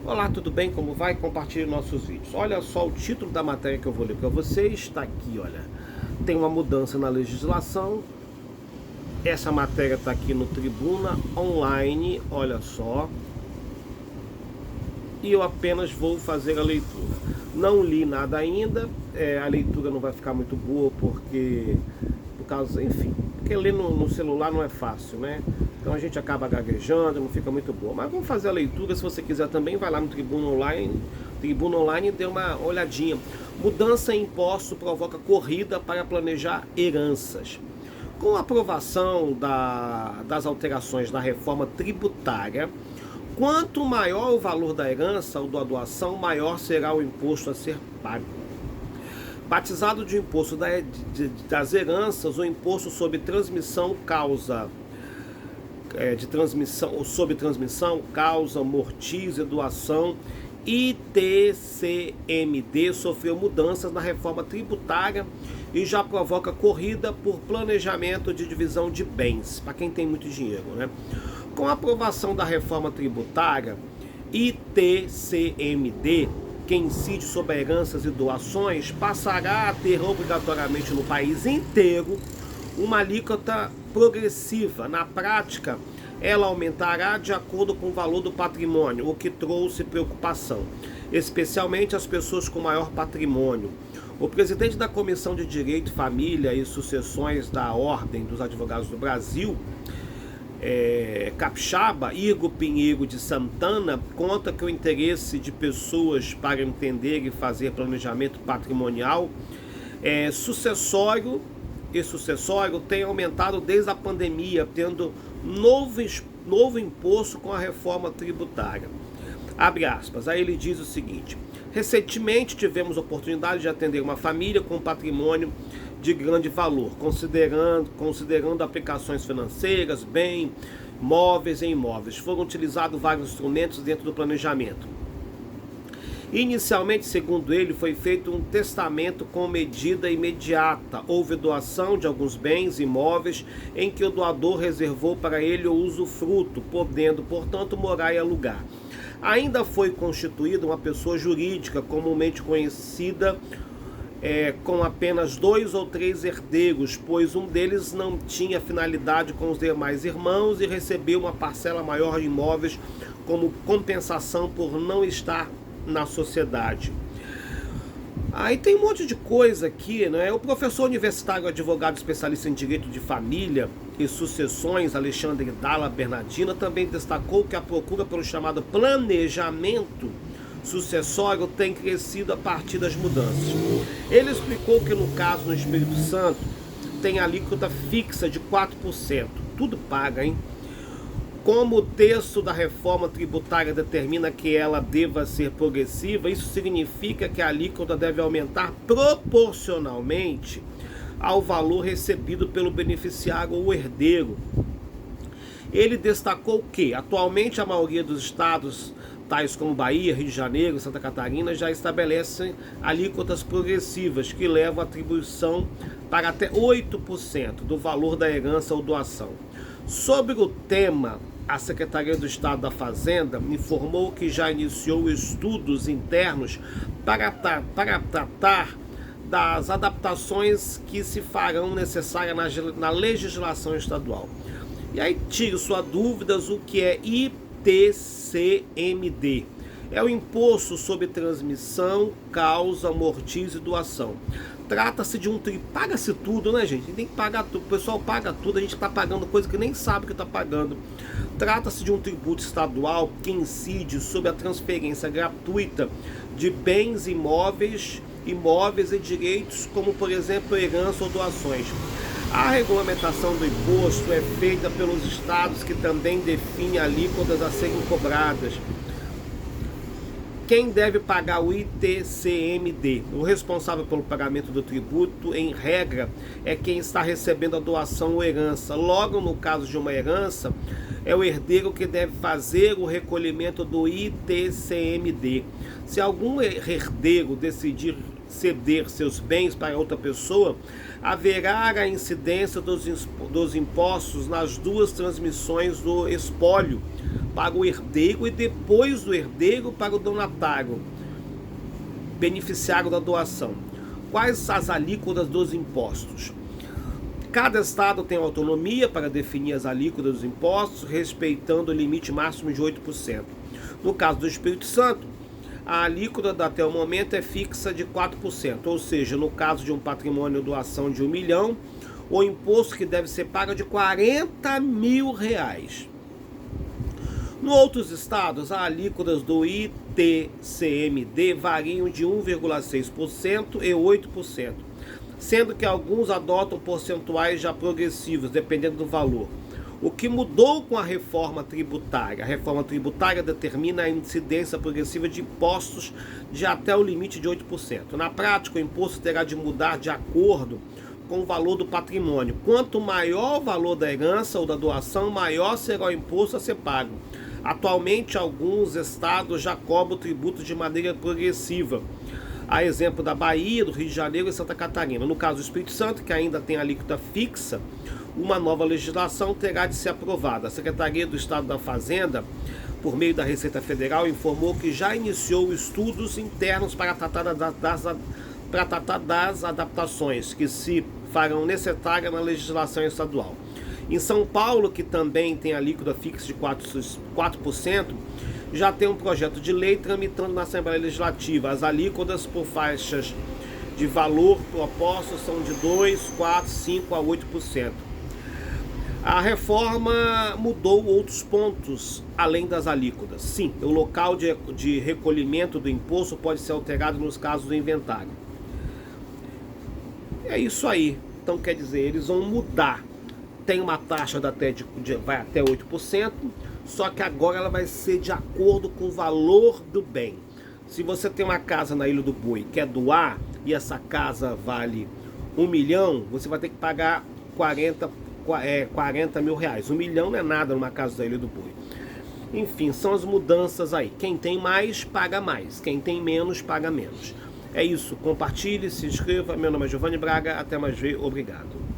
Olá, tudo bem? Como vai? Compartilhe nossos vídeos. Olha só o título da matéria que eu vou ler para vocês. Está aqui, olha. Tem uma mudança na legislação. Essa matéria está aqui no Tribuna Online, olha só. E eu apenas vou fazer a leitura. Não li nada ainda. A leitura não vai ficar muito boa porque, por causa, enfim, porque ler no celular não é fácil, né? Então a gente acaba gaguejando, não fica muito boa. Mas vamos fazer a leitura, se você quiser também, vai lá no Tribuna Online e dê uma olhadinha. Mudança em imposto provoca corrida para planejar heranças. Com a aprovação das alterações na reforma tributária, quanto maior o valor da herança ou da doação, maior será o imposto a ser pago. Batizado de imposto das heranças, o imposto sobre transmissão sobre transmissão, causa, amortiza, doação, ITCMD sofreu mudanças na reforma tributária e já provoca corrida por planejamento de divisão de bens, para quem tem muito dinheiro, né? Com a aprovação da reforma tributária, ITCMD, que incide sobre heranças e doações, passará a ter obrigatoriamente no país inteiro uma alíquota progressiva. Na prática, ela aumentará de acordo com o valor do patrimônio, o que trouxe preocupação, especialmente as pessoas com maior patrimônio. O presidente da Comissão de Direito, Família e Sucessões da Ordem dos Advogados do Brasil, capixaba, Igor Pinheiro de Santana, conta que o interesse de pessoas para entender e fazer planejamento patrimonial sucessório tem aumentado desde a pandemia, tendo novo imposto com a reforma tributária. Abre aspas, aí ele diz o seguinte: recentemente tivemos a oportunidade de atender uma família com patrimônio de grande valor, considerando aplicações financeiras, bem, móveis e imóveis. Foram utilizados vários instrumentos dentro do planejamento. Inicialmente, segundo ele, foi feito um testamento com medida imediata. Houve doação de alguns bens imóveis em que o doador reservou para ele o usufruto, podendo, portanto, morar e alugar. Ainda foi constituída uma pessoa jurídica, comumente conhecida com apenas 2 ou 3 herdeiros, pois um deles não tinha finalidade com os demais irmãos e recebeu uma parcela maior de imóveis como compensação por não estar na sociedade. Aí tem um monte de coisa aqui, né? O professor universitário, advogado especialista em direito de família e sucessões, Alexandre Dalla Bernardina, também destacou que a procura pelo chamado planejamento sucessório tem crescido a partir das mudanças. Ele explicou que no caso no Espírito Santo tem alíquota fixa de 4%. Tudo paga, hein? Como o texto da reforma tributária determina que ela deva ser progressiva, isso significa que a alíquota deve aumentar proporcionalmente ao valor recebido pelo beneficiário ou herdeiro. Ele destacou que, atualmente, a maioria dos estados, tais como Bahia, Rio de Janeiro, Santa Catarina, já estabelecem alíquotas progressivas que levam a atribuição para até 8% do valor da herança ou doação. Sobre o tema, a Secretaria do Estado da Fazenda informou que já iniciou estudos internos para tratar das adaptações que se farão necessárias na legislação estadual. E aí tiro suas dúvidas, o que é ITCMD? É o Imposto sobre Transmissão, Causa, Amortiza e Doação. Trata-se de paga-se tudo, né, gente? Tem que pagar tudo, o pessoal paga tudo, a gente está pagando coisa que nem sabe que está pagando. Trata-se de um tributo estadual que incide sobre a transferência gratuita de bens imóveis e direitos, como por exemplo herança ou doações. A regulamentação do imposto é feita pelos estados, que também definem alíquotas a serem cobradas. Quem deve pagar o ITCMD? O responsável pelo pagamento do tributo, em regra, é quem está recebendo a doação ou herança. Logo, no caso de uma herança, é o herdeiro que deve fazer o recolhimento do ITCMD. Se algum herdeiro decidir ceder seus bens para outra pessoa, haverá a incidência dos impostos nas duas transmissões do espólio para o herdeiro e depois do herdeiro para o donatário, beneficiário da doação. Quais as alíquotas dos impostos? Cada estado tem autonomia para definir as alíquotas dos impostos, respeitando o limite máximo de 8%. No caso do Espírito Santo, a alíquota até o momento é fixa de 4%, ou seja, no caso de um patrimônio ou doação de 1 milhão, o imposto que deve ser pago é de R$40 mil. Em outros estados, as alíquotas do ITCMD variam de 1,6% e 8%, sendo que alguns adotam percentuais já progressivos, dependendo do valor. O que mudou com a reforma tributária? A reforma tributária determina a incidência progressiva de impostos de até o limite de 8%. Na prática, o imposto terá de mudar de acordo com o valor do patrimônio. Quanto maior o valor da herança ou da doação, maior será o imposto a ser pago. Atualmente, alguns estados já cobram o tributo de maneira progressiva. A exemplo da Bahia, do Rio de Janeiro e Santa Catarina. No caso do Espírito Santo, que ainda tem alíquota fixa, uma nova legislação terá de ser aprovada. A Secretaria do Estado da Fazenda, por meio da Receita Federal, informou que já iniciou estudos internos para tratar das adaptações que se farão necessárias na legislação estadual. Em São Paulo, que também tem alíquota fixa de 4%, já tem um projeto de lei tramitando na Assembleia Legislativa. As alíquotas por faixas de valor propostos são de 2%, 4%, 5% a 8%. A reforma mudou outros pontos além das alíquotas. Sim, o local de recolhimento do imposto pode ser alterado nos casos do inventário. É isso aí. Então, quer dizer, eles vão mudar. Tem uma taxa vai até 8%, só que agora ela vai ser de acordo com o valor do bem. Se você tem uma casa na Ilha do Boi, quer doar, e essa casa vale 1 milhão, você vai ter que pagar 40 mil reais. 1 milhão não é nada numa casa da Ilha do Boi. Enfim, são as mudanças aí. Quem tem mais, paga mais. Quem tem menos, paga menos. É isso. Compartilhe, se inscreva. Meu nome é Giovanni Braga. Até mais ver. Obrigado.